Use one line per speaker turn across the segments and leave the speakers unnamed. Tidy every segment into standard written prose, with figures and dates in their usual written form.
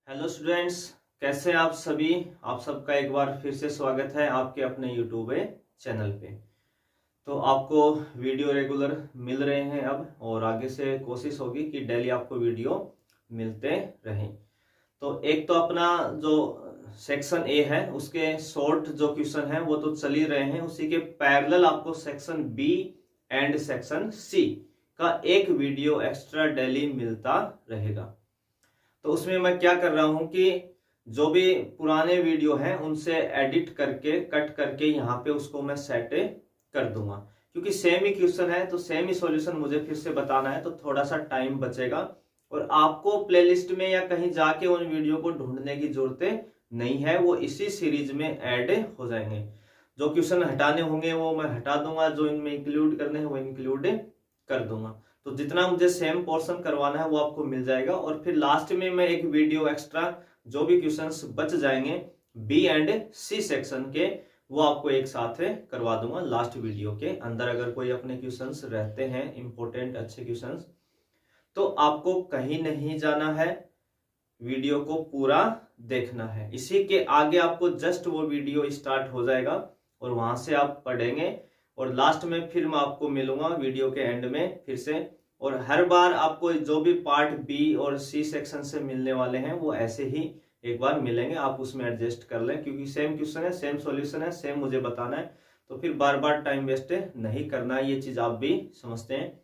Hello students, कैसे आप सभी। आप सबका एक बार फिर से स्वागत है आपके अपने यूट्यूब चैनल पे। तो आपको वीडियो रेगुलर मिल रहे हैं अब, और आगे से कोशिश होगी कि डेली आपको वीडियो मिलते रहें। तो एक तो अपना जो सेक्शन ए है उसके शॉर्ट जो क्वेश्चन है वो तो चल ही रहे हैं, उसी के पैरेलल आपको section B and section C का एक वीडियो एक्स्ट्रा डेली मिलता रहेगा। तो उसमें मैं क्या कर रहा हूं कि जो भी पुराने वीडियो हैं उनसे एडिट करके कट करके यहाँ पे उसको मैं सेट कर दूंगा, क्योंकि सेम ही क्वेश्चन है तो सेम ही सॉल्यूशन मुझे फिर से बताना है, तो थोड़ा सा टाइम बचेगा और आपको प्लेलिस्ट में या कहीं जाके उन वीडियो को ढूंढने की जरूरत नहीं है, वो इसी सीरीज में ऐड हो जाएंगे। जो क्वेश्चन हटाने होंगे वो मैं हटा दूंगा, जो इनमें इंक्लूड करने हैं वो इंक्लूड कर दूंगा। तो जितना मुझे सेम पोर्शन करवाना है वो आपको मिल जाएगा, और फिर लास्ट में मैं एक वीडियो एक्स्ट्रा जो भी क्वेश्चंस बच जाएंगे बी एंड सी सेक्शन के वो आपको एक साथ करवा दूंगा लास्ट वीडियो के अंदर। अगर कोई अपने क्वेश्चंस रहते हैं इंपॉर्टेंट अच्छे क्वेश्चंस, तो आपको कहीं नहीं जाना है, वीडियो को पूरा देखना है। इसी के आगे आपको जस्ट वो वीडियो स्टार्ट हो जाएगा और वहां से आप पढ़ेंगे, और लास्ट में फिर मैं आपको मिलूंगा वीडियो के एंड में फिर से। और हर बार आपको जो भी पार्ट बी और सी सेक्शन से मिलने वाले हैं वो ऐसे ही एक बार मिलेंगे, आप उसमें एडजस्ट कर लें, क्योंकि सेम क्वेश्चन है, सेम सॉल्यूशन है, सेम मुझे बताना है, तो फिर बार बार टाइम वेस्ट नहीं करना है। ये चीज आप भी समझते हैं,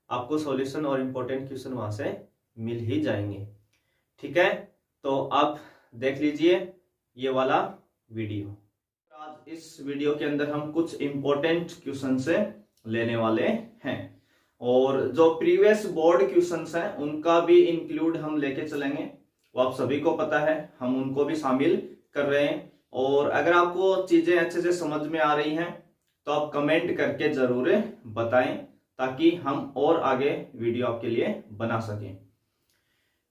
आपको सॉल्यूशन और इंपॉर्टेंट क्वेश्चन वहां से मिल ही जाएंगे। ठीक है, तो आप देख लीजिए ये वाला वीडियो। आज इस वीडियो के अंदर हम कुछ इंपॉर्टेंट क्वेश्चन से लेने वाले हैं, और जो प्रीवियस बोर्ड क्वेश्चंस हैं उनका भी इंक्लूड हम लेके चलेंगे, वो आप सभी को पता है, हम उनको भी शामिल कर रहे हैं। और अगर आपको चीजें अच्छे से समझ में आ रही हैं तो आप कमेंट करके जरूर बताएं, ताकि हम और आगे वीडियो आपके लिए बना सकें।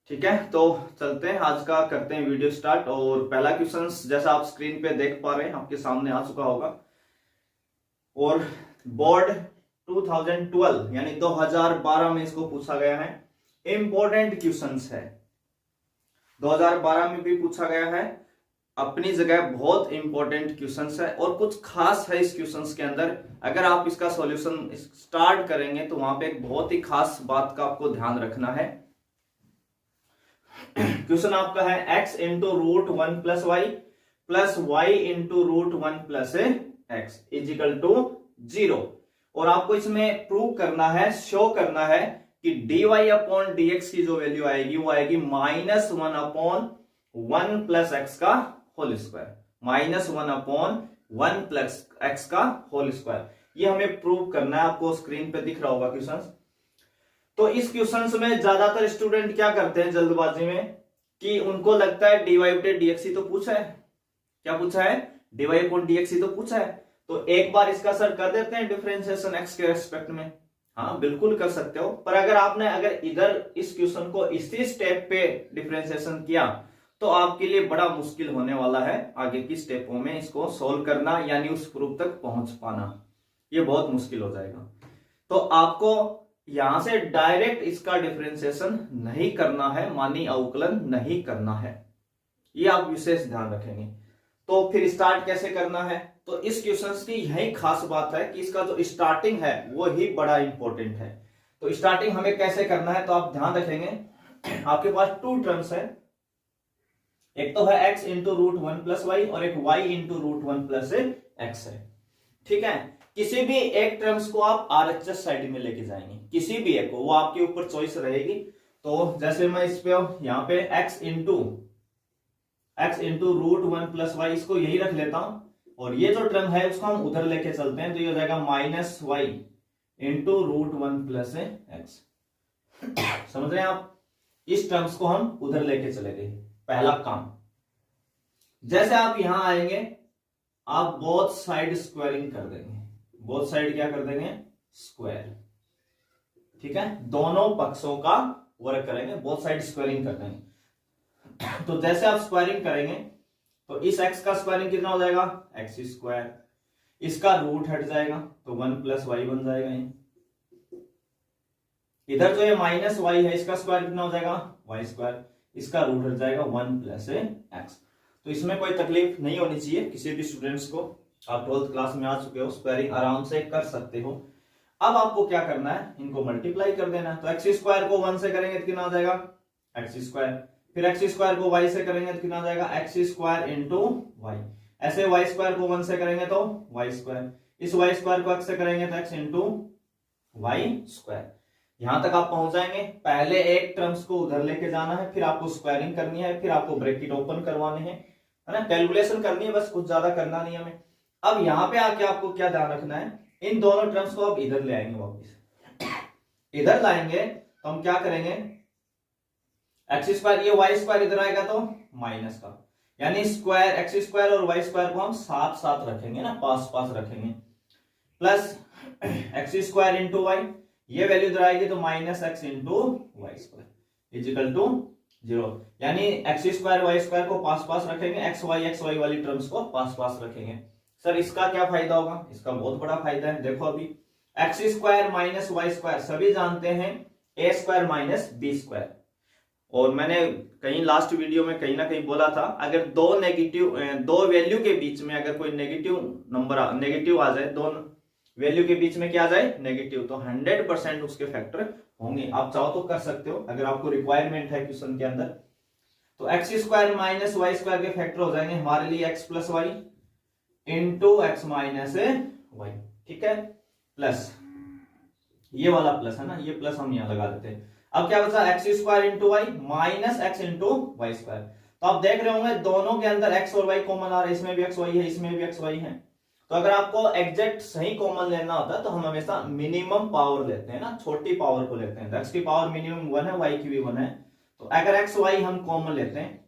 ठीक है, तो चलते हैं, आज का करते हैं वीडियो स्टार्ट। और पहला क्वेश्चन जैसा आप स्क्रीन पे देख पा रहे हैं आपके सामने आ चुका होगा, और बोर्ड 2012 यानी 2012 में इसको पूछा गया है। इंपॉर्टेंट क्वेश्चंस है, 2012 में भी पूछा गया है, अपनी जगह बहुत इंपॉर्टेंट क्वेश्चंस है, और कुछ खास है इस क्वेश्चंस के अंदर। अगर आप इसका सॉल्यूशन स्टार्ट करेंगे तो वहां पे एक बहुत ही खास बात का आपको ध्यान रखना है। क्वेश्चन आपका है x into root 1 plus Y plus Y into root 1 plus X equal to 0, और आपको इसमें प्रूव करना है, शो करना है कि dy अपॉन dx की जो वैल्यू आएगी वो आएगी -1 अपॉन 1 प्लस एक्स का whole square, -1 upon 1 plus X का होल स्क्वायर। ये हमें प्रूव करना है, आपको स्क्रीन पे दिख रहा होगा क्वेश्चन। तो इस क्वेश्चंस में ज्यादातर स्टूडेंट क्या करते हैं जल्दबाजी में, कि उनको लगता है dy अपॉन dx ही तो पूछा है। क्या पूछा है? dy अपॉन dx ही तो पूछा है, तो एक बार इसका सर कर देते हैं डिफरेंशिएशन x के रेस्पेक्ट में। हाँ बिल्कुल कर सकते हो, पर अगर इधर इस क्वेश्चन को इसी स्टेप पे डिफरेंशिएशन किया तो आपके लिए बड़ा मुश्किल होने वाला है आगे की स्टेपों में इसको सोल्व करना, यानी उस प्रूफ तक पहुंच पाना, ये बहुत मुश्किल हो जाएगा। तो आपको यहां से डायरेक्ट इसका डिफरेंशिएशन नहीं करना है, मानी अवकलन नहीं करना है, ये आप विशेष ध्यान रखेंगे। तो फिर स्टार्ट कैसे करना है, तो इस क्वेश्चन की यही खास बात है कि इसका जो स्टार्टिंग है वो ही बड़ा इंपॉर्टेंट है। तो स्टार्टिंग हमें कैसे करना है, तो आप ध्यान रखेंगे, आपके पास टू टर्म्स है, एक तो है x into root 1 plus Y और एक y into root 1 plus X है। ठीक है, किसी भी एक टर्म्स को आप आरएचएस साइड में लेके जाएंगे, किसी भी एक को, वो आपके ऊपर चॉइस रहेगी। तो जैसे मैं इस पे यहाँ पे x into root 1 plus Y इसको यही रख लेता हूं, और ये जो टर्म है उसको हम उधर लेके चलते हैं, तो ये हो जाएगा -y into root 1 plus X. समझ रहे हैं आप, इस टर्म्स को हम उधर लेके चले गए, पहला काम। जैसे आप यहां आएंगे आप बोथ साइड स्क्वायरिंग कर देंगे, बोथ साइड क्या कर देंगे? स्क्वायर। ठीक है, दोनों पक्षों का वर्क करेंगे, बोथ साइड स्क्वायरिंग कर देंगे। तो जैसे आप स्क्वायरिंग करेंगे तो इस x का स्क्वायरिंग कितना हो जाएगा? x स्क्वायर, इसका रूट हट जाएगा तो 1 प्लस वाई बन जाएगा। इधर जो ये -y है इसका स्क्वायर कितना हो जाएगा? y स्क्वायर, इसका रूट हट जाएगा 1 प्लस एक्स। तो इसमें कोई तकलीफ नहीं होनी चाहिए किसी भी स्टूडेंट्स को। आप 12th क्लास में आ चुके हो, स्क्वायरिंग आराम से कर सकते हो। अब आपको क्या करना है, इनको मल्टीप्लाई कर देना है। तो एक्स स्क्वायर को 1 से करेंगे तो कितना आ जाएगा एक्स स्क्वायर, फिर एक्स स्क्वायर को y से करेंगे तो कितना आ जाएगा एक्स स्क्वायर इंटू वाई। ऐसे y स्क्वायर को 1 से करेंगे तो y स्क्वायर, इस y स्क्वायर को x से करेंगे तो x इंटू वाई स्क्वायर। यहां तक आप पहुंच जाएंगे। पहले एक टर्म्स को उधर लेके जाना है, फिर आपको स्क्वायरिंग करनी है, फिर आपको ब्रैकेट ओपन करवाने हैं, है ना, कैलकुलेशन करनी है, बस कुछ ज्यादा करना नहीं हमें। अब यहाँ पे आके आपको क्या ध्यान रखना है, इन दोनों टर्म्स को आप इधर ले आएंगे, वापस इधर लाएंगे तो हम क्या करेंगे, एक्स स्क्वायर, ये वाई स्क्वायर इधर आएगा तो माइनस का, यानी स्क्वायर एक्स स्क्वायर और वाई स्क्वायर को हम साथ साथ रखेंगे ना, पास पास रखेंगे, plus X square into Y, ये वैल्यू इधर आएगी तो minus X into Y square equal to 0। यानी एक्स स्क्वायर वाई स्क्वायर को पास पास रखेंगे, एक्स वाई वाली टर्म्स को पास पास रखेंगे। सर इसका क्या फायदा होगा, इसका बहुत बड़ा फायदा है। देखो अभी X square minus Y square सभी जानते हैं A square minus B square, और मैंने कहीं लास्ट वीडियो में कहीं ना कहीं बोला था, अगर दो वैल्यू के बीच में अगर कोई नेगेटिव आ जाए, दो वैल्यू के बीच में क्या आ जाए नेगेटिव, तो 100% उसके फैक्टर होंगे। आप चाहो तो कर सकते हो अगर आपको रिक्वायरमेंट है क्वेश्चन के अंदर। तो X square minus Y square के फैक्टर हो जाएंगे हमारे लिए X plus Y into X minus Y, ठीक है, प्लस ये वाला प्लस है ना, ये प्लस हम यहां लगा देते हैं। अब क्या बचा, X square into Y minus X into Y square. तो आप देख रहे होंगे दोनों के अंदर एक्स और वाई कॉमन आ रहे हैं, इसमें भी एक्स वाई है, इसमें भी एक्स वाई है। तो अगर आपको एग्जैक्ट सही कॉमन लेना होता है तो हम हमेशा मिनिमम पावर लेते हैं ना, छोटी पावर को लेते हैं। तो एक्स की पावर मिनिमम 1 है, वाई की भी 1 है। तो अगर एक्स वाई हम कॉमन लेते हैं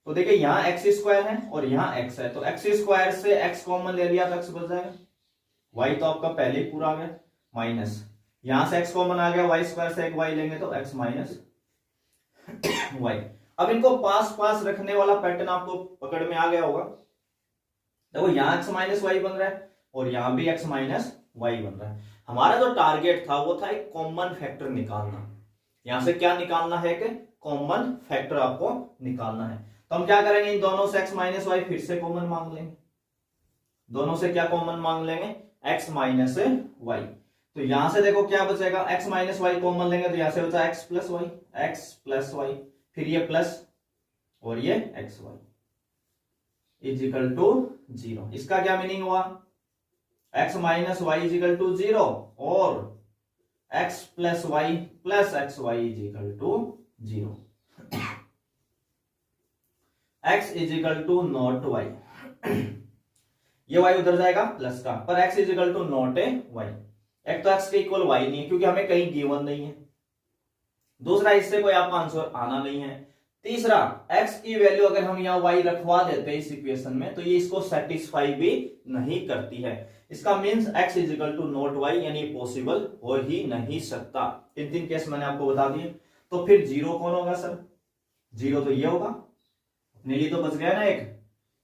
तो देखिए यहाँ एक्स स्क्वायर है और यहाँ एक्स है, तो एक्स स्क्वायर से एक्स कॉमन ले लिया तो एक्स बच जाएगा, वाई तो आपका पहले ही पूरा आ गया, माइनस यहां से एक्स कॉमन आ गया, वाई स्क्वायर से एक वाई लेंगे तो एक्स माइनस वाई। अब इनको पास पास रखने वाला पैटर्न आपको पकड़ में आ गया होगा। देखो यहाँ एक्स माइनस वाई बन रहा है और यहाँ भी एक्स माइनस वाई बन रहा है। हमारा जो टारगेट था वो था एक कॉमन फैक्टर निकालना। यहां से क्या निकालना है कि कॉमन फैक्टर आपको निकालना है। तो हम क्या करेंगे, इन दोनों से एक्स माइनस वाई फिर से कॉमन मांग लेंगे। दोनों से क्या कॉमन मांग लेंगे, एक्स माइनस वाई। तो यहां से देखो क्या बचेगा, एक्स माइनस वाई कॉमन लेंगे तो यहां से बचा एक्स प्लस वाई, फिर ये प्लस और ये एक्स वाई इजिकल टू 0। इसका क्या मीनिंग हुआ, X minus Y equal to 0 और X plus X Y equal to 0। X equal to not Y, ये वाई उधर जाएगा प्लस का, पर X equal to not a Y. एक तो एक्स के इक्वल वाई नहीं है क्योंकि हमें कहीं गिवन नहीं है। दूसरा, इससे कोई आपका आंसर आना नहीं है। तीसरा, एक्स की वैल्यू अगर हम यहाँ वाई रखवा देते हैं इस इक्वेशन में तो ये इसको सेटिस्फाई भी नहीं करती है। इसका means X equal to not Y, यानी पॉसिबल हो ही नहीं सकता। तीन केस मैंने आपको बता दिए। तो फिर 0 कौन होगा सर, 0 तो ये होगा, अपने लिए तो बच गया ना एक,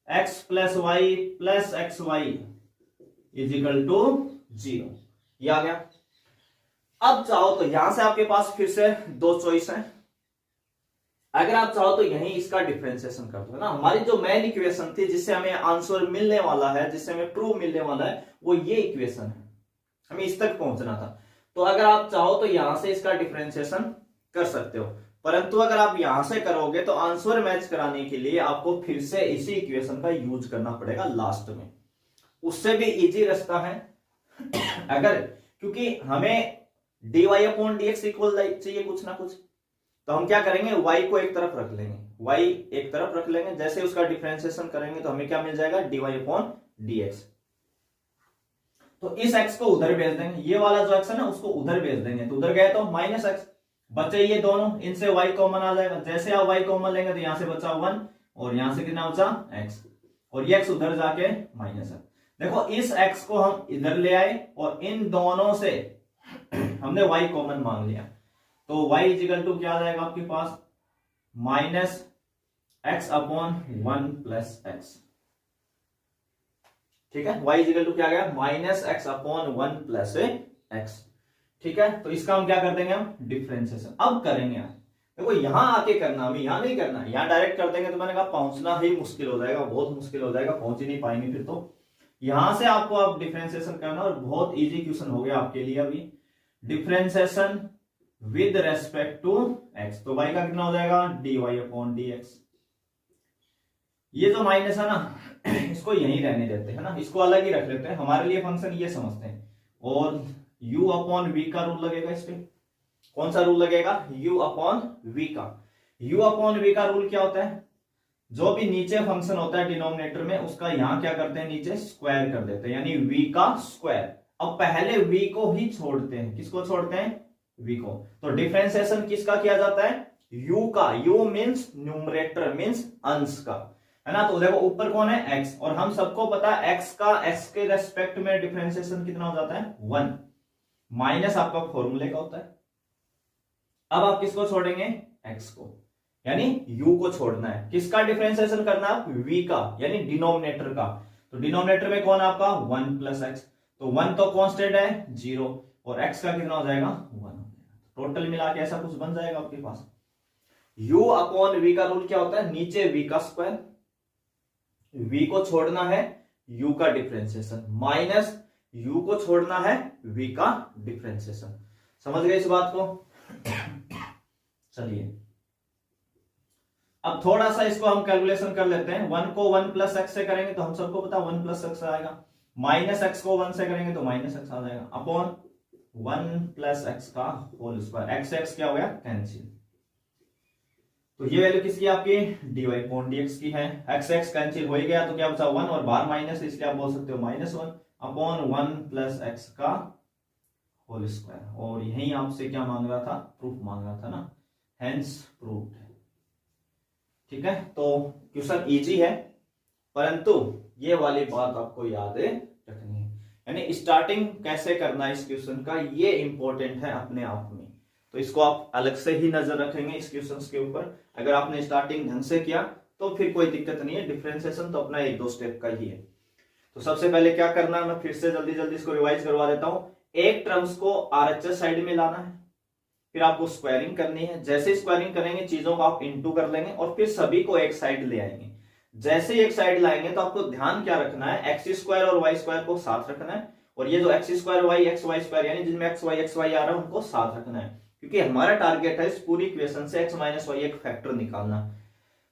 X plus X Y equal to 0, ये आ गया। अब चाहो तो यहां से आपके पास फिर से 2 चॉइस है। अगर आप चाहो तो यहीं इसका डिफरेंशिएशन कर दो ना। हमारी जो मेन इक्वेशन थी जिससे हमें आंसर मिलने वाला है, जिससे हमें प्रूफ मिलने वाला है, वो ये इक्वेशन है, हमें इस तक पहुंचना था। तो अगर आप चाहो तो यहां से इसका डिफरेंशिएशन कर सकते हो, परंतु अगर आप यहां से करोगे तो आंसर मैच कराने के लिए आपको फिर से इसी इक्वेशन का यूज करना पड़ेगा लास्ट में। उससे भी इजी रास्ता है अगर, क्योंकि हमें dy अपॉन dx इक्वल चाहिए कुछ ना कुछ, तो हम क्या करेंगे, y को एक तरफ रख लेंगे, y एक तरफ रख लेंगे, जैसे उसका डिफरेंशिएशन करेंगे तो हमें क्या मिल जाएगा, dy अपॉन dx। तो इस x को उधर भेज देंगे, ये वाला जो x है ना उसको उधर भेज देंगे, तो उधर गए तो माइनस x, बचे ये दोनों, इनसे y कॉमन आ जाएगा। जैसे आप y कॉमन लेंगे तो यहां से बचा 1 और यहां से कितना बचा x, और ये x उधर जाके माइनस है। देखो इस x को हम इधर ले आए और इन दोनों से हमने y कॉमन मांग लिया, तो y इजिकल टू क्या आ जाएगा आपके पास, minus x upon 1 plus x. ठीक है, y इजिकल टू क्या आ गया, minus x upon 1 plus x. ठीक है, तो इसका हम क्या कर देंगे, हम डिफरेंशिएशन अब करेंगे। देखो यहां आके करना, हमें यहां नहीं करना, यहां डायरेक्ट कर देंगे तो मैंने कहा पहुंचना ही मुश्किल हो जाएगा, बहुत मुश्किल हो जाएगा, पहुंच ही नहीं पाएंगे फिर। तो यहां से आपको अब डिफरेंशिएशन करना, और बहुत इजी क्वेश्चन हो गया आपके लिए अभी। Differentiation with respect to X, तो y का कितना हो जाएगा, dy अपॉन dx। ये जो माइनस है ना इसको यहीं रहने देते हैं ना, इसको अलग ही रख लेते हैं, हमारे लिए फंक्शन ये समझते हैं। और u अपॉन v का रूल लगेगा इस पे। कौन सा रूल लगेगा, u अपॉन v का। u अपॉन v का रूल क्या होता है, जो भी नीचे फंक्शन होता है डिनोमिनेटर में, उसका यहां क्या करते हैं, नीचे स्क्वायर कर देते हैं, यानी v का स्क्वायर। अब पहले v को ही छोड़ते हैं, किसको छोड़ते हैं, v को। तो डिफरेंशिएशन किसका किया जाता है, u का। u मींस न्यूमरेटर मींस अंश का, है ना। तो देखो ऊपर कौन है, x, और हम सबको पता है x का x के रेस्पेक्ट में डिफरेंशिएशन कितना हो जाता है, 1 माइनस आपका फॉर्मूले का होता है। अब आप किसको छोड़ेंगे, x को, यानी u को छोड़ना है। किसका डिफरेंशिएशन करना है, v का, यानी डिनोमिनेटर का। तो डिनोमिनेटर में कौन है आपका 1 प्लस एक्स, तो 1 तो कांस्टेंट है 0, और x का कितना हो जाएगा 1 हो जाएगा। टोटल मिला के ऐसा कुछ बन जाएगा आपके पास। u अपॉन v का रूल क्या होता है, नीचे v का स्क्वायर, v को छोड़ना है u का डिफरेंशिएशन, माइनस u को छोड़ना है v का डिफरेंशिएशन। समझ गए इस बात को। चलिए अब थोड़ा सा इसको हम कैलकुलेशन कर लेते हैं। 1 को 1 प्लस एक्स से करेंगे तो हम सबको पता 1 प्लस एक्स आएगा, माइनस एक्स को 1 से करेंगे तो माइनस एक्स आ जाएगा, अपॉन 1 प्लस एक्स का होल स्क्वायर। एक्स एक्स क्या हो गया, कैंसिल। तो ये वैल्यू किसकी, आपकी dy अपॉन dx की है। एक्स एक्स कैंसिल हो ही गया तो क्या बचा 1, और बाहर माइनस, इसलिए आप बोल सकते हो -1 अपॉन 1 प्लस एक्स का होल स्क्वायर। और यही आपसे क्या मांग रहा था, प्रूफ मांग रहा था ना, हेंस प्रूफ है। ठीक है, तो क्वेश्चन इजी है, परंतु ये वाली बात आपको याद रखनी है, यानी स्टार्टिंग कैसे करना है इस क्वेश्चन का, ये इंपॉर्टेंट है अपने आप में। तो इसको आप अलग से ही नजर रखेंगे इस क्वेश्चन के ऊपर। अगर आपने स्टार्टिंग ढंग से किया तो फिर कोई दिक्कत नहीं है, डिफरेंशिएशन तो अपना 1-2 स्टेप का ही है। तो सबसे पहले क्या करना है, मैं फिर से जल्दी जल्दी इसको रिवाइज करवा देता हूं। एक टर्म्स को आरएचएस साइड में लाना है, फिर आपको स्क्वायरिंग करनी है। जैसे स्क्वायरिंग करेंगे चीजों को आप इनटू कर लेंगे, और फिर सभी को एक साइड ले आएंगे। जैसे एक साइड लाएंगे तो आपको ध्यान क्या रखना है, एक्स स्क्वायर और वाई स्क्वायर को साथ रखना है, और ये जो X square Y X Y square यानी जिनमें एक्स वाई आ रहा है उनको साथ रखना है, क्योंकि हमारा टारगेट है इस पूरी इक्वेशन से एक्स माइनस वाई एक फैक्टर निकालना।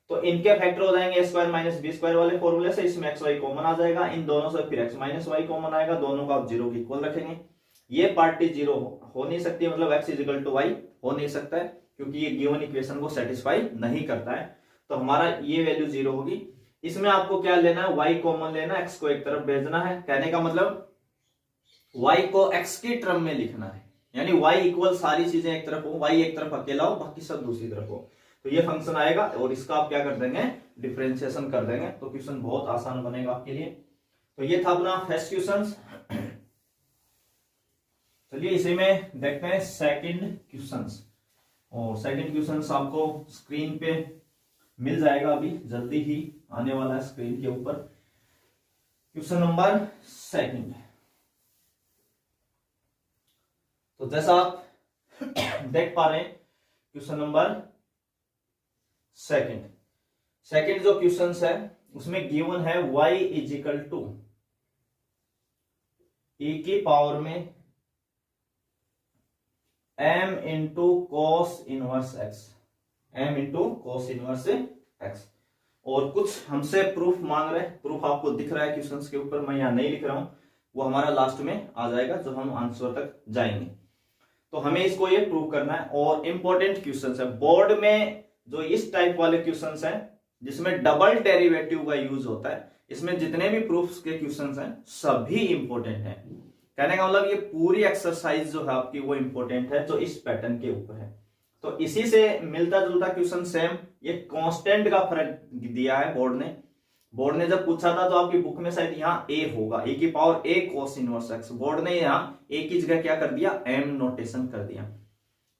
तो इनके फैक्टर हो जाएंगे ए स्क्वायर माइनस बी स्क्वायर वाले फॉर्मूले से, इसमें एक्स वाई कॉमन आ जाएगा, इन दोनों से फिर एक्स माइनस वाई कॉमन आएगा, दोनों को आप 0 के इक्वल रखेंगे। ये पार्टी 0 हो नहीं सकती, मतलब x इजिकल टू वाई हो नहीं सकता है, क्योंकि ये गिवन इक्वेशन को सेटिस्फाई नहीं करता है। तो हमारा ये वैल्यू 0 होगी। इसमें आपको क्या लेना है, y कॉमन लेना, x को एक तरफ भेजना है। कहने का मतलब y को x की टर्म में लिखना है, यानी y इक्वल सारी चीजें एक तरफ हो, y एक तरफ अकेला हो, बाकी सब दूसरी तरफ हो। तो ये फंक्शन आएगा और इसका आप क्या कर देंगे, डिफरेंशिएशन कर देंगे, तो क्वेश्चन बहुत आसान बनेगा आपके लिए। तो ये था अपना फर्स्ट क्वेश्चन। चलिए इसी में देखते हैं सेकंड क्वेश्चंस, और सेकंड क्वेश्चंस आपको स्क्रीन पे मिल जाएगा, अभी जल्दी ही आने वाला है स्क्रीन के ऊपर। Question number second. तो जैसा आप देख पा रहे हैं क्वेश्चन नंबर सेकंड जो क्वेश्चन है उसमें गिवन है y इजिकल टू e की पावर में m into cos inverse x, m into cos inverse x, और कुछ हमसे प्रूफ मांग रहे हैं। प्रूफ आपको दिख रहा है क्वेश्चंस के ऊपर, मैं यहां नहीं लिख रहा हूं, वो हमारा लास्ट में आ जाएगा जब हम आंसर तक जाएंगे। तो हमें इसको ये प्रूव करना है, और इंपॉर्टेंट क्वेश्चंस है बोर्ड में। जो इस टाइप वाले क्वेश्चंस हैं जिसमें डबल डेरिवेटिव का यूज होता है, इसमें जितने भी प्रूफ्स के क्वेश्चंस हैं सभी इंपॉर्टेंट हैं। कहने का मतलब ये पूरी एक्सरसाइज जो है आपकी वो इंपॉर्टेंट है, जो इस पैटर्न के ऊपर है। तो इसी से मिलता जुलता क्वेश्चन सेम, ये कांस्टेंट का फर्क दिया है बोर्ड ने जब पूछा था तो आपकी बुक में शायद यहाँ a होगा, e की power a cos inverse x, board ने यहाँ a की जगह क्या कर दिया, m नोटेशन कर दिया।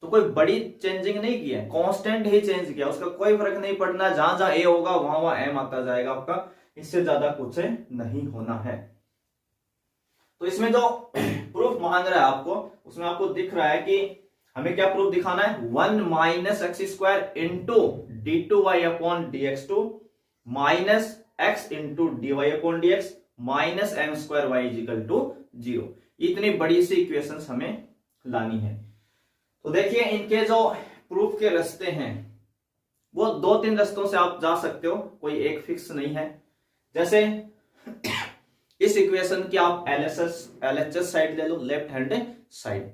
तो कोई बड़ी चेंजिंग नहीं किया, कांस्टेंट ही चेंज किया, उसका कोई फर्क नहीं पड़ना, जहां जहां a होगा वहां वहां m आता जाएगा आपका, इससे ज्यादा कुछ नहीं होना है। तो इसमें जो प्रूफ मांग रहा है आपको, उसमें आपको दिख रहा है कि हमें क्या प्रूफ दिखाना है, 1 minus X square into D two Y upon D X two minus X into D Y upon D X minus M square Y equal to 0। इतनी बड़ी सी इक्वेशंस हमें लानी है। तो देखिए इनके जो प्रूफ के रास्ते हैं वो 2-3 रास्तों से आप जा सकते हो, कोई एक फिक्स नहीं है। जैसे इस इक्वेशन की आप एलएचएस साइड ले लो, लेफ्ट हैंड साइड,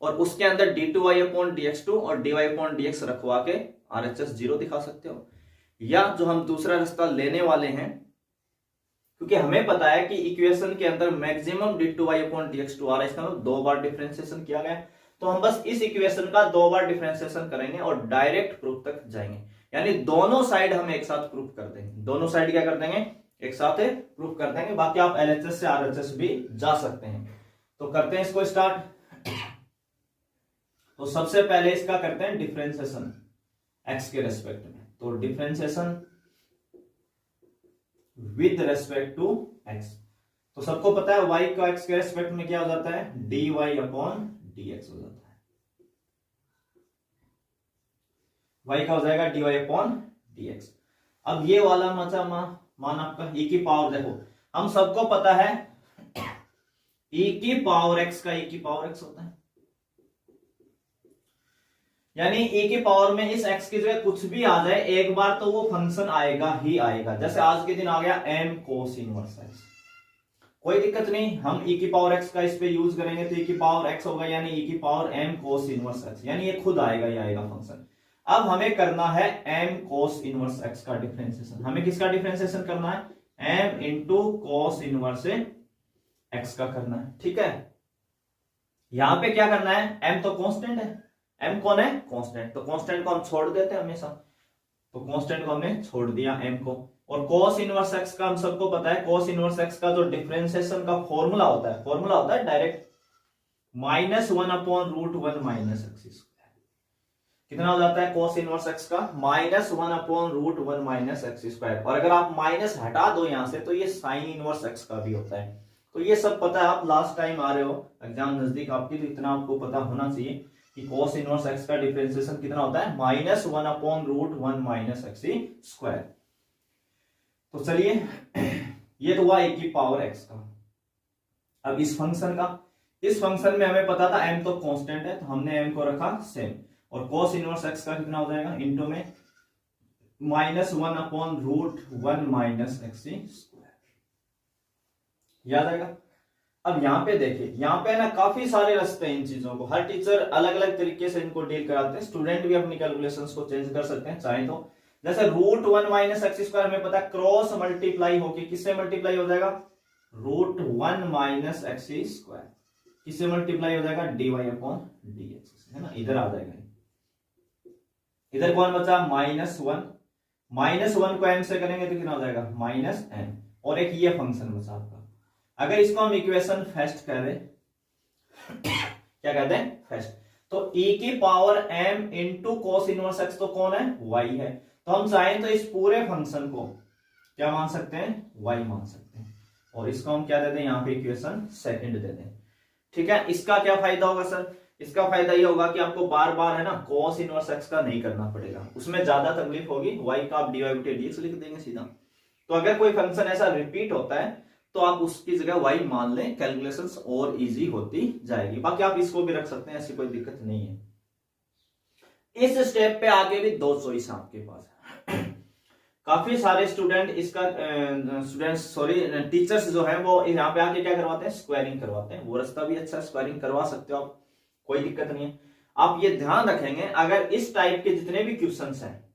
और उसके अंदर D two Y upon D X two और D Y upon D X रखवा के आरएचएस 0 दिखा सकते हो। या जो हम दूसरा रास्ता लेने वाले हैं, क्योंकि हमें पता है कि इक्वेशन के अंदर maximum D two Y upon D X two आ रहा है, इसका मतलब 2 बार डिफरेंशिएशन किया गया है, तो हम बस इस इक्वेशन का 2 बार डिफरेंशिएशन करेंगे और डायरेक्ट प्रूफ तक जाएंगे। यानी दोनों साइड हम एक साथ प्रूफ कर देंगे, दोनों साइड क्या कर देंगे, एक साथ प्रूफ कर देंगे। बाकी आप एलएचएस से आरएचएस भी जा सकते हैं। तो करते हैं इसको स्टार्ट। तो सबसे पहले इसका करते हैं डिफरेंशिएशन एक्स के रेस्पेक्ट में। तो differentiation with respect to X, तो सबको पता है y का x के रेस्पेक्ट में क्या हो जाता है, dy अपॉन dx हो जाता है। y का हो जाएगा dy अपॉन dx। अब ये वाला मान आपका e की पावर, देखो हम सबको पता है e की पावर x का e की पावर x होता है, यानी e की पावर में इस x की जगह कुछ भी आ जाए एक बार तो वो फंक्शन आएगा ही आएगा। जैसे आज के दिन आ गया m cos इनवर्स x, कोई दिक्कत नहीं, हम e की पावर x का इस पे यूज करेंगे तो e की पावर x होगा, यानी e की power m cos inverse x, यानी ये खुद आएगा ही आएगा फंक्शन। अब हमें करना है m cos इनवर्स x का डिफरेंशिएशन। हमें किसका डिफरेंशिएशन करना है, m into cos inverse x का करना है, ठीक है। यहां पे क्या करना है, m तो कांस्टेंट है, m कौन है, कांस्टेंट, तो कांस्टेंट को हम छोड़ देते हैं हमेशा, तो कांस्टेंट को हमने छोड़ दिया m को। और cos इनवर्स x का हम सबको पता है, cos इनवर्स x का जो डिफरेंशिएशन का फॉर्मूला होता है direct -1 upon √1 minus X square. कितना हो जाता है cos इनवर्स x का, -1 अपॉन √1 माइनस एक्स स्क्वायर। और अगर आप माइनस हटा दो यहां से तो ये sin इनवर्स x का भी होता है। तो ये सब पता है, आप लास्ट टाइम आ रहे हो, एग्जाम नजदीक आपकी, तो इतना आपको पता होना चाहिए कि cos इनवर्स x का डिफरेंशिएशन कितना होता है, -1 अपॉन √1 माइनस एक्स स्क्वायर। तो चलिए ये तो हुआ e की पावर x का। अब इस फंक्शन में हमें पता था m तो कांस्टेंट है, तो हमने m को रखा सेम, और cos इनवर्स x का कितना हो जाएगा, इंटू में -1 अपॉन √1 माइनस एक्स स्क्वायर, याद आएगा। अब यहाँ पे देखिए, यहाँ पे ना काफी सारे रास्ते हैं इन चीजों को, हर टीचर अलग अलग तरीके से इनको डील कराते हैं, स्टूडेंट भी अपनी कैलकुलेशंस को चेंज कर सकते हैं चाहे तो। जैसे √1 माइनस एक्स स्क्वायर हमें पता है क्रॉस मल्टीप्लाई होके किससे मल्टीप्लाई हो जाएगा, √1 माइनस एक्स स्क्वायर, किससे मल्टीप्लाई हो जाएगा, dy अपॉन dx, है ना, इधर आ जाएगा। इधर कौन बचा, -1 को m से करेंगे तो कितना हो जाएगा, -m, और एक ये फंक्शन बचा आपका। अगर इसको हम इक्वेशन फर्स्ट कह दें, क्या कहते हैं, फर्स्ट, तो e की power m into cos inverse x तो कौन है, y है, तो हम चाहें तो इस पूरे फंक्शन को क्या मान सकते हैं, y मान सकते हैं, और इसको हम क्या देते हैं, यहाँ पे इक्वेशन सेकंड देते हैं, ठीक है। इसका क्या फायदा होगा सर, इसका फायदा ये होगा कि आपको बार बार है ना cos इनवर्स x का नहीं करना पड़ेगा, उसमें ज्यादा तकलीफ होगी, y का आप dy/dx लिख देंगे सीधा। तो अगर कोई फंक्शन ऐसा रिपीट होता है तो आप उसकी जगह y मान लें, कैलकुलेशंस और इजी होती जाएगी। बाकी आप इसको भी रख सकते हैं, ऐसी कोई दिक्कत नहीं है। इस स्टेप पे आगे भी 2 चॉइस आपके पास है। काफी सारे टीचर्स जो है वो यहाँ पे आके क्या करवाते हैं, स्क्वायरिंग करवाते हैं, वो रास्ता भी अच्छा, स्क्वायरिंग करवा सकते हो आप, कोई दिक्कत नहीं है। आप ये ध्यान रखेंगे, अगर इस टाइप के जितने भी क्वेश्चंस हैं,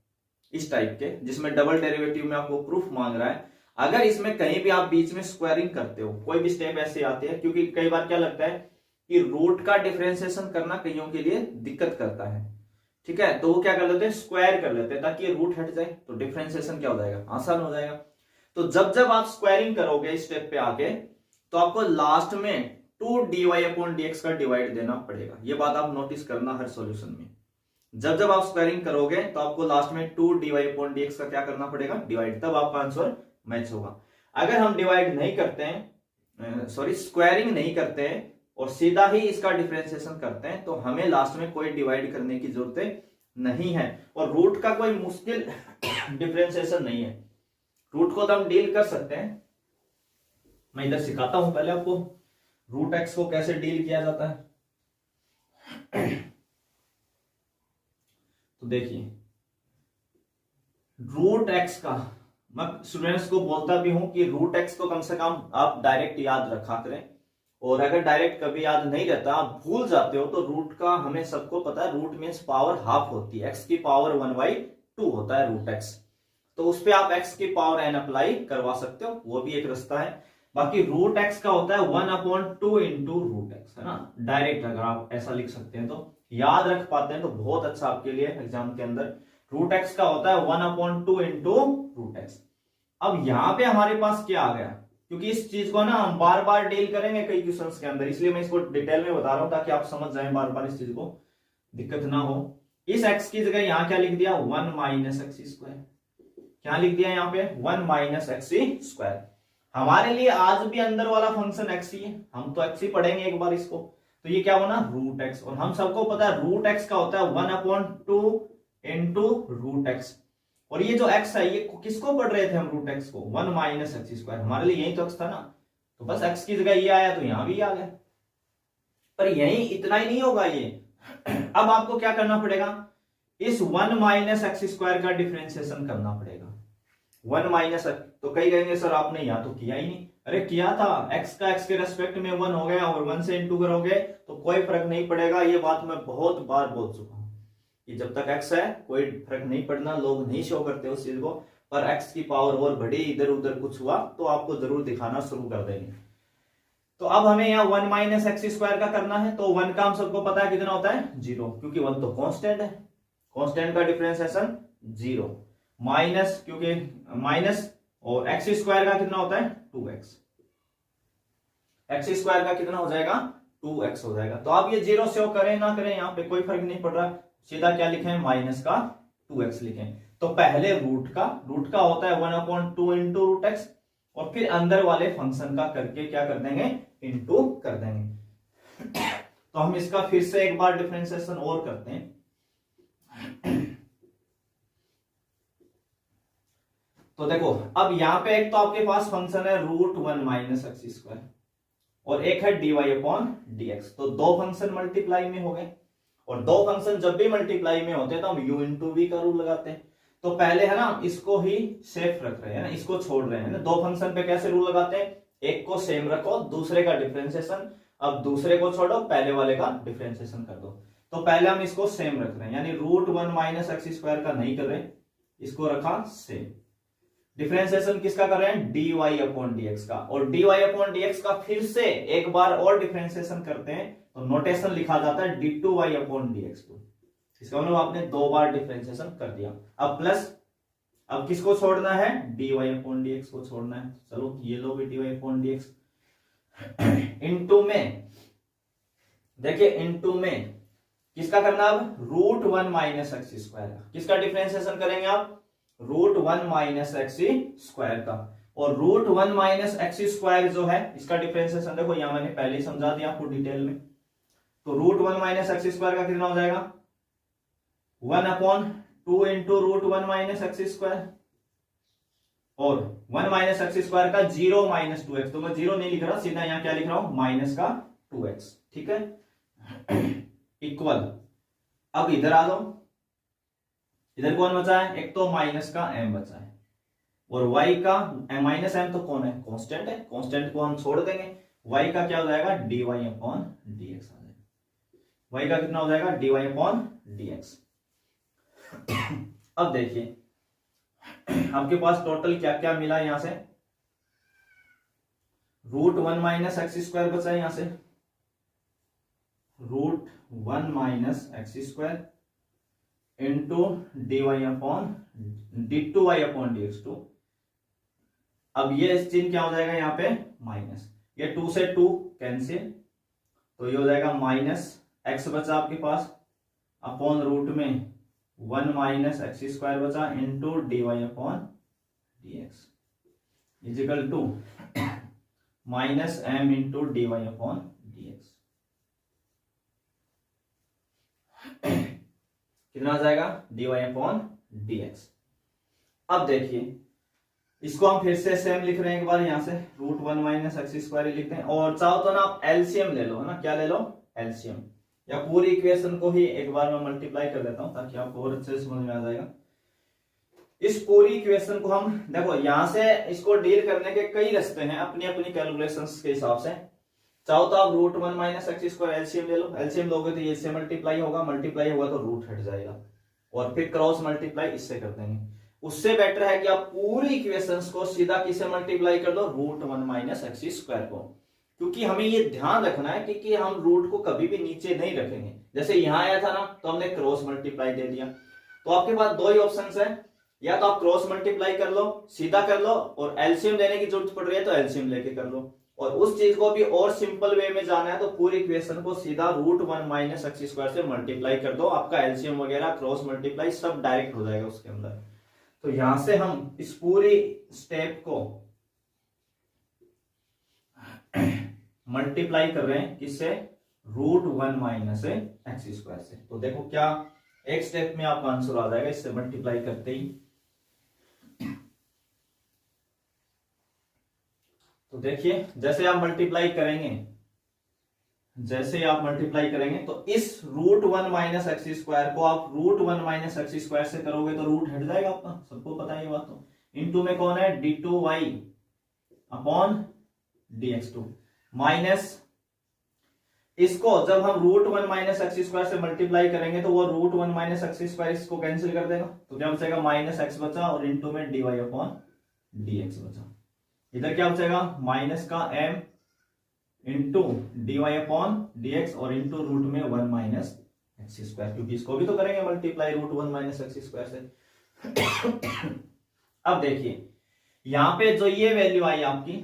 इस टाइप के जिसमें डबल डेरिवेटिव में आपको प्रूफ मांग रहा है, अगर इसमें कहीं भी आप बीच में स्क्वायरिंग करते हो, कोई भी स्टेप ऐसे आते हैं, क्योंकि कई बार क्या लगता है कि रूट का डिफरेंशिएशन करना कईयों के लिए दिक्कत करता है, ठीक है, तो वो क्या कर लेते हैं, स्क्वायर कर लेते हैं ताकि रूट हट जाए, तो डिफरेंशिएशन क्या हो जाएगा, आसान हो जाएगा। तो जब आप स्क्वायरिंग करोगे इस स्टेप पे आके, तो आपको लास्ट में 2dy/dx का डिवाइड देना पड़ेगा। ये बात आप नोटिस करना हर सॉल्यूशन में, जब आप स्क्वायरिंग करोगे तो आपको लास्ट में 2dy/dx का क्या करना पड़ेगा, डिवाइड, तब आपका आंसर मैच होगा। अगर हम डिवाइड नहीं करते हैं, स्क्वायरिंग नहीं करते हैं, और सीधा ही इसका डिफरेंशिएशन करते हैं, तो हमें लास्ट में कोई डिवाइड करने की जरूरत नहीं है। और रूट का कोई मुश्किल डिफरेंशिएशन नहीं है, रूट को तो हम डील कर सकते हैं। मैं इधर सिखाता हूं पहले आपको रूट एक्स को कैसे डील किया जाता है। तो देखिए रूट एक्स का, मैं स्टूडेंट्स को बोलता भी हूं कि रूट एक्स को कम से कम आप डायरेक्ट याद रखा करें, और अगर डायरेक्ट कभी याद नहीं रहता, आप भूल जाते हो, तो रूट का हमें सबको पता है, रूट मीन्स पावर हाफ होती है, एक्स की पावर 1/2 होता है रूट एक्स। तो उस पर आप एक्स की पावर एन अप्लाई करवा सकते हो, वो भी एक रास्ता है। बाकी रूट एक्स का होता है 1/2 इंटू रूट एक्स, है ना, डायरेक्ट अगर आप ऐसा लिख सकते हैं तो याद रख पाते हैं तो बहुत अच्छा आपके लिए एग्जाम के अंदर। रूट एक्स का होता है 1/2 इंटू रूट एक्स। अब यहां पे हमारे पास क्या आ गया, क्योंकि इस चीज को ना हम बार बार डील करेंगे कई क्वेश्चंस के अंदर, इसलिए मैं इसको डिटेल में बता रहा हूं ताकि आप समझ जाएं, बार बार इस चीज को दिक्कत ना हो। इस x की जगह यहां क्या लिख दिया, 1 माइनस एक्स स्क्वायर। क्या लिख दिया यहाँ पे, 1 माइनस एक्स स्क्वायर। हमारे लिए आज भी अंदर वाला फंक्शन एक्स ही है, हम तो एक्स ही पढ़ेंगे एक बार इसको, तो ये क्या बना रूट एक्स। और हम सबको पता है रूट एक्स का होता है 1/2 इंटू रूट एक्स। और ये जो x है, ये किसको पढ़ रहे थे हम, रूट x को, 1 माइनस एक्स स्क्वायर, हमारे लिए यही तो x था ना, तो बस x की जगह ये आया तो यहां भी आ गया। पर यही इतना ही नहीं होगा ये, अब आपको क्या करना पड़ेगा, इस 1 माइनस एक्स स्क्वायर का डिफरेंशिएशन करना पड़ेगा। 1 माइनस, तो कई कहेंगे सर आपने यहाँ तो किया ही नहीं। अरे किया था, x का x के रेस्पेक्ट में 1 हो गया, और 1 से इंटू करोगे तो कोई फर्क नहीं पड़ेगा। ये बात मैं बहुत बार बोल चुका हूं कि जब तक x है कोई फर्क नहीं पड़ना, लोग नहीं शो करते उस चीज को, पर x की पावर और बढ़ी, इधर उधर कुछ हुआ तो आपको जरूर दिखाना शुरू कर देंगे। तो अब हमें यहाँ 1 माइनस एक्स स्क्वायर का करना है, तो 1 का हम सबको पता है कितना होता है, 0, क्योंकि 1 तो कांस्टेंट है, कांस्टेंट का डिफरेंशिएशन 0 माइनस, क्योंकि माइनस, और एक्स स्क्वायर का कितना होता है 2x, एक्स स्क्वायर का कितना हो जाएगा 2x हो जाएगा। तो आप ये 0 से करें ना करें यहाँ पे कोई फर्क नहीं पड़ रहा, सीधा क्या लिखें, माइनस का 2x लिखें। तो पहले रूट का होता है 1/2 इंटू रूट एक्स, और फिर अंदर वाले फंक्शन का करके क्या कर देंगे, इंटू कर देंगे। तो हम इसका फिर से एक बार डिफरेंशिएशन और करते हैं। तो देखो अब यहां पे एक तो आपके पास फंक्शन है रूट 1 माइनस एक्स स्क्वायर, और एक है dy/dx, तो दो फंक्शन मल्टीप्लाई में हो गए। और दो फंक्शन जब भी मल्टीप्लाई में होते हैं तो हम u इंटू वी का रूल लगाते हैं। तो पहले है ना इसको ही सेफ रख रहे हैं ना, इसको छोड़ रहे हैं ना, दो फंक्शन पे कैसे रूल लगाते हैं, एक को सेम रखो, दूसरे का डिफरेंशिएशन, अब दूसरे को छोड़ो, पहले वाले का डिफरेंशिएशन कर दो। तो पहले हम इसको सेम रख रहे हैं, यानी रूट 1 माइनस एक्स स्क्वायर का नहीं कर रहे, इसको रखा सेम। डिफरेंशिएशन किसका कर रहे हैं, dy/dx का, और dy/dx का फिर से एक बार और डिफरेंशिएशन करते हैं, तो नोटेशन लिखा जाता है d2y/dx। इसका मतलब आपने दो बार डिफरेंशिएशन कर दिया। अब प्लस, अब किसको छोड़ना है, dy/dx को छोड़ना है। चलो ये लो भी dy/dx। इनटू में देखिए, इनटू में किसका करना, अब रूट 1 माइनस एक्स स्क्वायर का, किसका डिफरेंशिएशन करेंगे आप, रूट 1 माइनस एक्स स्क्वायर का। और रूट 1 माइनस एक्स स्क्वायर जो है इसका डिफरेंशिएशन देखो, यहां मैंने पहले ही समझा दिया आपको डिटेल में। तो रूट 1 माइनस एक्स स्क्वायर का कितना हो जाएगा, 1/2 into root 1 minus X square, और 1 माइनस एक्स स्क्वायर का 0 माइनस 2x, तो मैं 0 नहीं लिख रहा, सीधा यहां क्या लिख रहा हूं, माइनस का 2x, ठीक है, इक्वल। अब इधर आ जाओ, इधर कौन बचा है, एक तो माइनस का m बचा है, और y का माइनस m तो कौन है, कांस्टेंट है, कांस्टेंट को हम छोड़ देंगे, y का क्या हो जाएगा, dy/dx आ जाएगा, y का कितना हो जाएगा, dy/dx। अब देखिए आपके पास टोटल क्या क्या मिला, यहां से रूट 1 माइनस एक्स स्क्वायर बचा है, यहां से root 1 minus X square into d2y/dx two. अब ये चिन्ह क्या हो जाएगा यहाँ पे, माइनस, ये 2 से 2 कैंसिल, तो ये हो जाएगा माइनस एक्स बचा आपके पास, अपॉन रूट में 1 माइनस एक्स स्क्वायर बचा into dy/dx equal to minus m into dy/dx। कितना आ जाएगा dy अपॉन dx। अब देखिए इसको हम फिर से सेम लिख रहे हैं एक बार, यहां से root one minus X square लिखते हैं, और चाहो तो ना आप एलसीएम ले लो, है ना, क्या ले लो एलसीएम, या पूरी इक्वेशन को ही एक बार मैं मल्टीप्लाई कर देता हूं ताकि आपको और अच्छे से समझ में आ जाएगा। इस पूरी इक्वेशन को हम देखो यहां से इसको डील करने के कई रास्ते हैं अपनी अपनी कैलकुलेशंस के हिसाब से। चाहो तो आप root one minus X square LCM ले लो, एलसीएम लोगे तो ये से मल्टीप्लाई होगा तो रूट हट जाएगा, और फिर क्रॉस मल्टीप्लाई इससे कर देंगे। उससे बेटर है कि आप पूरी इक्वेशंस को सीधा किसे मल्टीप्लाई कर दो, root one minus X square को, क्योंकि हमें ये ध्यान रखना है कि हम रूट को कभी भी नीचे नहीं रखेंगे। जैसे यहां आया था ना तो हमने क्रॉस मल्टीप्लाई दे दिया, तो आपके पास दो ही ऑप्शन है, या तो आप क्रॉस मल्टीप्लाई कर लो, सीधा कर लो, और एलसीएम लेने की जरूरत पड़ रही है तो एलसीएम लेके कर लो, और उस चीज को भी और सिंपल वे में जाना है तो पूरी इक्वेशन को सीधा root one minus X square से मल्टीप्लाई कर दो, आपका एलसीएम वगैरह क्रॉस मल्टीप्लाई सब डायरेक्ट हो जाएगा उसके अंदर। तो यहां से हम इस पूरी स्टेप को मल्टीप्लाई कर रहे हैं किससे, root one minus X square से। तो देखो क्या एक स्टेप में आपका आंसर आ जाएगा इससे मल्टीप्लाई करते ही। तो देखिए जैसे आप मल्टीप्लाई करेंगे तो इस root one minus X square को आप root one minus X square से करोगे तो रूट हट जाएगा आपका, सबको पता है ये बात। तो इनटू में कौन है d2y अपॉन dx2 माइनस, इसको जब हम root one minus X square से मल्टीप्लाई करेंगे तो वो root one minus X square इसको कैंसिल कर देगा, तो क्या बचेगा माइनस एक्स बचा, और इनटू में dy अपॉन dx बचा। इधर क्या बचेगा माइनस का m into dy upon dx और इंटू रूट में वन माइनस एक्स स्क्वायर, क्योंकि इसको भी तो करेंगे multiply root one minus X square से। अब देखिए यहां पे जो ये वैल्यू आई आपकी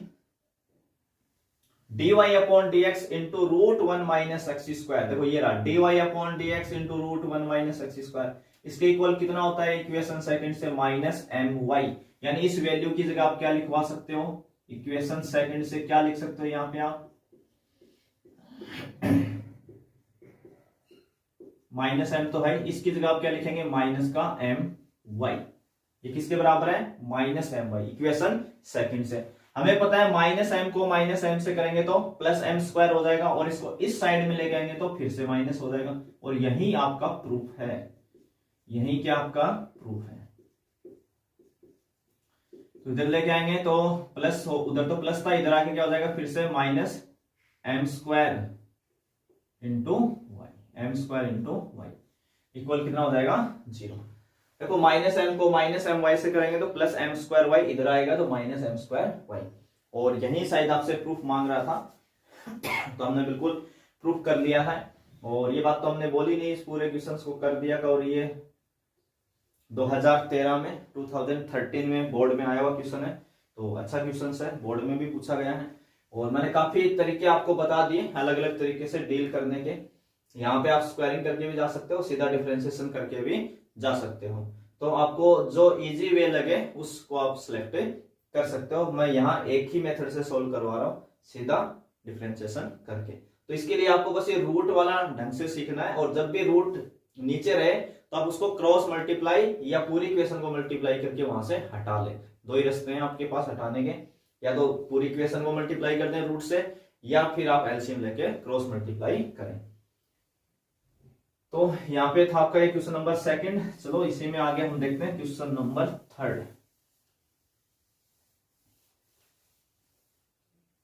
dy upon dx into root one minus X square, देखो ये रहा dy upon dx into root one minus X square, इसके इक्वल कितना होता है इक्वेशन सेकंड से माइनस my, यानी इस वैल्यू की जगह आप क्या लिखवा सकते हो, इक्वेशन सेकंड से क्या लिख सकते हो यहां पे आप माइनस m तो है, इसकी जगह आप क्या लिखेंगे माइनस का my, ये किसके बराबर है माइनस my, इक्वेशन सेकंड से। हमें पता है माइनस m को माइनस m से करेंगे तो प्लस m स्क्वायर हो जाएगा, और इसको इस साइड में लेके आएंगे तो फिर से माइनस हो जाएगा, और यही आपका प्रूफ है, यही क्या आपका प्रूफ है। तो इधर लेके आएंगे तो प्लस हो, उधर तो प्लस था, इधर आके क्या हो जाएगा फिर से minus m square into Y, M square into Y equal कितना हो जाएगा 0। देखो माइनस m को माइनस एम वाई से करेंगे तो प्लस m स्क्वायर वाई, इधर आएगा तो माइनस m स्क्वायर वाई, और यही शायद आपसे प्रूफ मांग रहा था तो हमने बिल्कुल प्रूफ कर लिया है। और ये बात तो हमने बोली नहीं, इस पूरे क्वेश्चन को कर दिया, और ये 2013 में 2013 में बोर्ड में आया हुआ क्वेश्चन है, तो अच्छा क्वेश्चन है, बोर्ड में भी पूछा गया है, और मैंने काफी तरीके आपको बता दिए अलग अलग तरीके से डील करने के। यहाँ पे आप स्क्वायरिंग करके भी जा सकते हो, सीधा डिफरेंशिएशन करके भी जा सकते हो, तो आपको जो इजी वे लगे उसको आप सिलेक्ट कर सकते हो। मैं यहाँ एक ही मेथड से सोल्व करवा रहा हूँ, सीधा डिफरेंशिएशन करके। तो इसके लिए आपको बस ये रूट वाला ढंग से सीखना है, और जब भी रूट नीचे रहे तो आप उसको क्रॉस मल्टीप्लाई या पूरी इक्वेशन को मल्टीप्लाई करके वहां से हटा ले। दो ही रास्ते हैं आपके पास हटाने के, या तो पूरी इक्वेशन को मल्टीप्लाई कर दें रूट से, या फिर आप एलसीएम लेके क्रॉस मल्टीप्लाई करें। तो यहाँ पे था आपका ये क्वेश्चन नंबर सेकंड। चलो इसी में आगे हम देखते हैं क्वेश्चन नंबर थर्ड।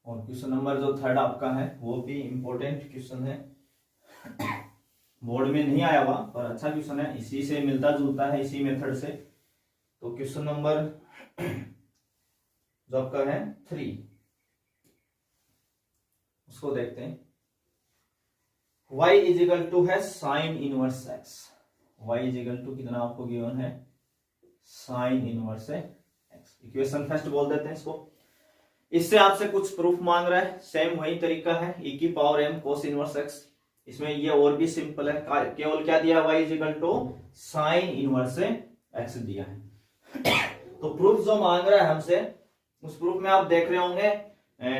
और क्वेश्चन नंबर जो थर्ड आपका है वो भी इंपॉर्टेंट क्वेश्चन है, बोर्ड में नहीं आया हुआ पर अच्छा क्वेश्चन है, इसी से मिलता जुलता है, इसी मेथड से। तो क्वेश्चन नंबर जो आपका है 3 उसको देखते हैं। y इज इक्वल टू है sine inverse x, y is equal to कितना आपको गिवन है sine inverse x। Equation first बोल देते हैं इसको। इससे आपसे कुछ प्रूफ मांग रहा है, सेम वही तरीका है, e की power m cos inverse x। इसमें ये और भी सिंपल है, केवल क्या दिया y is equal to sine inverse x दिया है। तो प्रूफ जो मांग रहा है हमसे, उस प्रूफ में आप देख रहे होंगे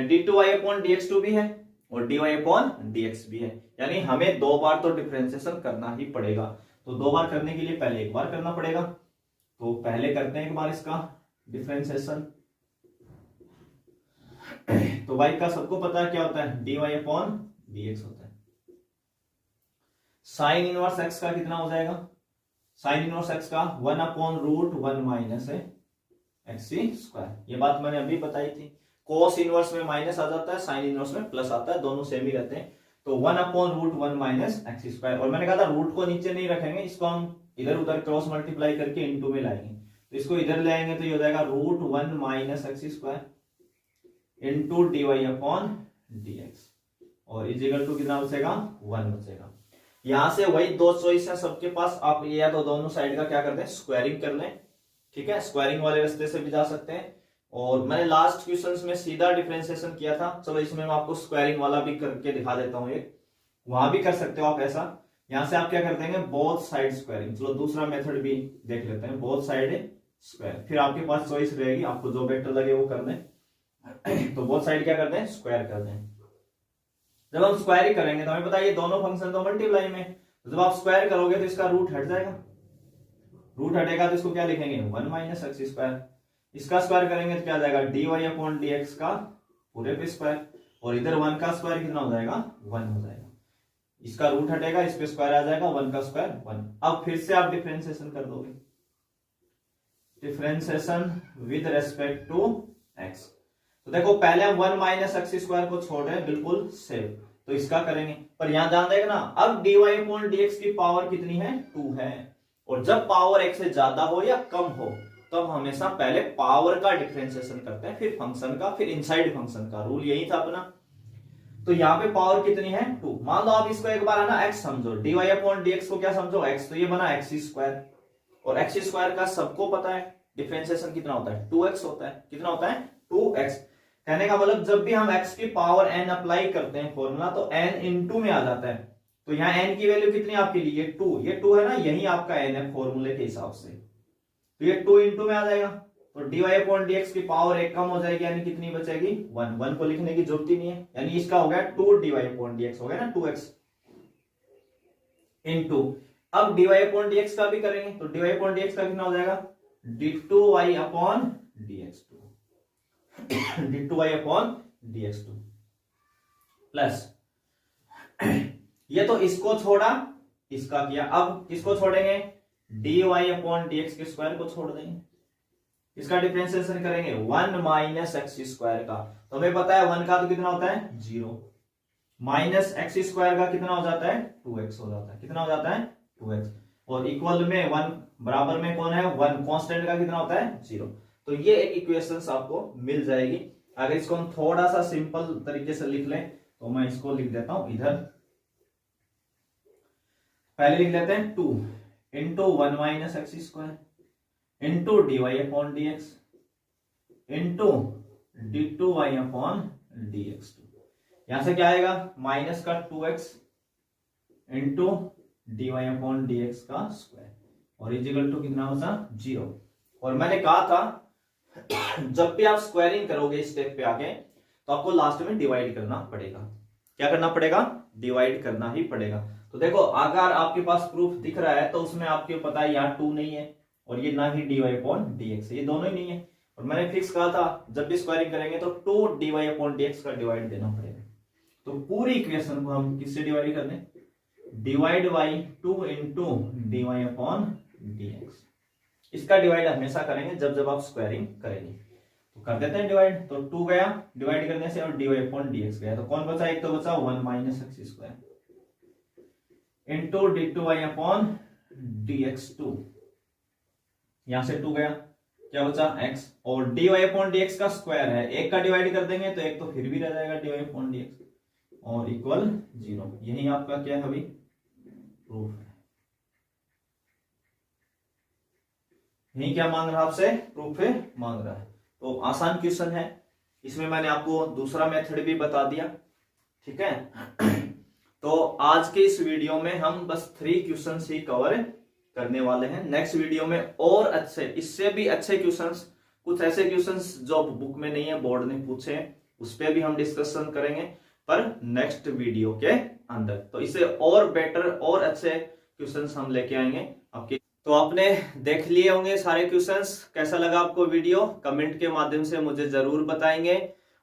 d2y अपॉन dx2 भी है और dy अपॉन dx भी है, यानी हमें दो बार तो डिफरेंशिएशन करना ही पड़ेगा। तो 2 बार करने के लिए पहले 1 बार करना पड़ेगा। तो पहले करते हैं 1 बार इसका डिफरेंशिएशन। तो y का सबको पता है क्या होता है, dy अपॉन dx होता है। साइन इनवर्स x का कितना हो जाएगा, साइन इनवर्स x का 1 upon root 1 minus X square. ये बात मैंने अभी बताई थी। कोस इनवर्स में माइनस आ जाता है, साइन इनवर्स में प्लस आता है, दोनों सेम ही रहते हैं। तो 1 upon root 1 minus X square. और मैंने कहा था रूट को नीचे नहीं रखेंगे, इसको हम इधर उधर क्रॉस मल्टीप्लाई करके इनटू में लाएंगे। तो इसको इधर ले आएंगे तो ये हो जाएगा root 1 minus X square into dy upon dx, और इजिकल टू कितना बचेगा, 1 बचेगा। यहां से वही 2 चॉइस है सबके पास, आप ये या तो दोनों साइड का क्या कर दें, स्क्वायरिंग कर लें। ठीक है, स्क्वायरिंग वाले रास्ते से भी जा सकते हैं। और मैंने लास्ट क्वेश्चंस में सीधा डिफरेंशिएशन किया था, चलो इसमें मैं आपको स्क्वायरिंग वाला भी करके दिखा देता हूं। एक वहां भी कर सकते हो आप ऐसा। यहां से आप क्या कर देंगे, बोथ साइड स्क्वायरिंग। चलो दूसरा मेथड भी देख लेते हैं, बोथ साइड स्क्वायर। फिर आपके पास चॉइस रहेगी, आपको जो बेटर लगे वो कर दें। तो बोथ साइड क्या कर दें, स्क्वायर कर दें। जब हम स्क्वायर करेंगे तो हमें पता है ये दोनों फंक्शन तो मल्टीप्लाई में, तो जब आप स्क्वायर करोगे तो इसका रूट हट जाएगा। रूट हटेगा तो इसको क्या लिखेंगे, 1 माइनस एक्स स्क्वायर। इसका स्क्वायर करेंगे तो क्या आ जाएगा, dy अपॉन dx का पूरे पे स्क्वायर, और इधर 1 का स्क्वायर कितना हो जाएगा, 1 हो जाएगा। इसका रूट हटेगा, इस पे स्क्वायर आ जाएगा, 1 का स्क्वायर 1। अब फिर से आप डिफरेंशिएशन कर दोगे, differentiation with respect to x। तो देखो पहले हम 1 माइनस एक्स स्क्वायर को छोड़ रहे हैं बिल्कुल सेफ, तो इसका करेंगे। पर यहां ध्यान देगा ना, अब dy अपॉन dx की पावर कितनी है, 2 है। और जब पावर एक से ज्यादा हो या कम हो तो हम हमेशा पहले पावर का डिफरेंशिएशन करते हैं, फिर फंक्शन का, फिर इनसाइड फंक्शन का। रूल यही था अपना। तो यहाँ पे पावर कितनी है, 2। मान लो आप इसको एक बार है ना x समझो, dy अपॉन dx को क्या समझो, x। तो ये बना एक्स स्क्वायर, और एक्स स्क्वायर का सबको पता है डिफरेंशिएशन कितना होता है, 2x होता है। कितना होता है, 2x। कहने का मतलब जब भी हम x की पावर n अप्लाई करते हैं फॉर्मूला, तो n इंटू में आ जाता है। तो यहाँ n की वैल्यू कितनी आपके लिए, 2। ये 2 है ना, यही आपका n है फॉर्मूले के हिसाब से। तो ये 2 इंटू में आ जाएगा, तो dy अपॉन dx की पावर 1 कम हो जाएगी, यानी कितनी बचेगी, 1। 1 को लिखने की जरूरत ही नहीं है, यानी इसका हो गया 2 dy अपॉन dx हो गया ना, 2x इंटू। अब dy अपॉन dx का भी करेंगे, तो dy अपॉन dx का कितना हो जाएगा, d2y upon dx2, d2y upon dx2 plus ये तो इसको छोड़ा, इसका किया। अब किसको छोड़ेंगे, dy अपॉन dx के स्क्वायर को छोड़ देंगे। इसका डिफरेंशिएशन करेंगे 1 माइनस एक्स स्क्वायर का, तो हमें पता है 1 का तो कितना होता है, 0, माइनस एक्स स्क्वायर का कितना हो जाता है, 2x हो जाता है। कितना हो जाता है, 2x। और इक्वल में 1 बराबर में कौन है, 1। कांस्टेंट का कितना होता है, 0। तो ये एक इक्वेशंस आपको मिल जाएगी। अगर इसको हम थोड़ा सा सिंपल तरीके से लिख लें, तो मैं इसको लिख देता हूं इधर। पहले लिख लेते हैं 2 into 1 minus X square into dy upon dx into d2y upon dx2। यहां से क्या आएगा, माइनस का 2x into dy upon dx का स्क्वायर, और इजिकल टू कितना होता, 0। और मैंने कहा था जब भी आप स्क्वायरिंग करोगे इस स्टेप पे आगे, तो आपको लास्ट में डिवाइड करना पड़ेगा। क्या करना पड़ेगा, डिवाइड करना ही पड़ेगा। तो देखो अगर आपके पास प्रूफ दिख रहा है तो उसमें आपको पता है यहाँ 2 नहीं है, और ये ना ही dy अपॉन dx है, ये दोनों ही नहीं है। और मैंने फिक्स कहा था जब भी स्क्वायरिंग करेंगे तो 2 dy अपॉन dx का डिवाइड देना पड़ेगा। तो पूरी इक्वेशन को हम किससे डिवाइड कर दें, divide by 2 into dy upon dx। इसका डिवाइड हमेशा करेंगे जब जब आप स्क्वायरिंग करेंगे। तो कर देते हैं डिवाइड, तो 2 गया डिवाइड करने से, और dy अपॉन dx गया। तो कौन बचा, एक तो बचा 1 minus X square into d2y upon dx2। यहां से 2 गया, क्या बचा x, और dy अपॉन dx का स्क्वायर है, एक का डिवाइड कर देंगे तो एक तो फिर भी रह जाएगा dy अपॉन dx, और इक्वल 0। यही आपका क्या है अभी प्रूफ है। यही क्या मांग रहा आपसे, प्रूफ है मांग रहा है। तो आसान क्वेश्चन है, इसमें मैंने आपको दूसरा मेथड भी बता दिया। ठीक है, तो आज के इस वीडियो में हम बस 3 क्वेश्चंस ही कवर करने वाले हैं। नेक्स्ट वीडियो में और अच्छे, इससे भी अच्छे क्वेश्चंस, कुछ ऐसे क्वेश्चंस जो बुक में नहीं है, बोर्ड ने पूछे हैं, उस पर भी हम डिस्कशन करेंगे, पर नेक्स्ट वीडियो के अंदर। तो इससे और बेटर और अच्छे क्वेश्चंस हम लेके आएंगे आपके। तो आपने देख लिए होंगे सारे क्वेश्चंस। कैसा लगा आपको वीडियो, कमेंट के माध्यम से मुझे जरूर बताएंगे।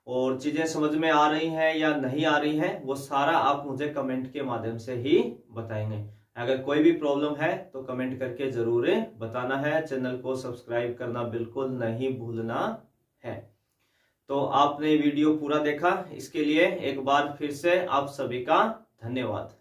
और चीजें समझ में आ रही हैं या नहीं आ रही हैं वो सारा आप मुझे कमेंट के माध्यम से ही बताएंगे। अगर कोई भी प्रॉब्लम है तो कमेंट करके जरूर बताना है। चैनल को सब्सक्राइब करना बिल्कुल नहीं भूलना है। तो आपने वीडियो पूरा देखा, इसके लिए एक बार फिर से आप सभी का धन्यवाद।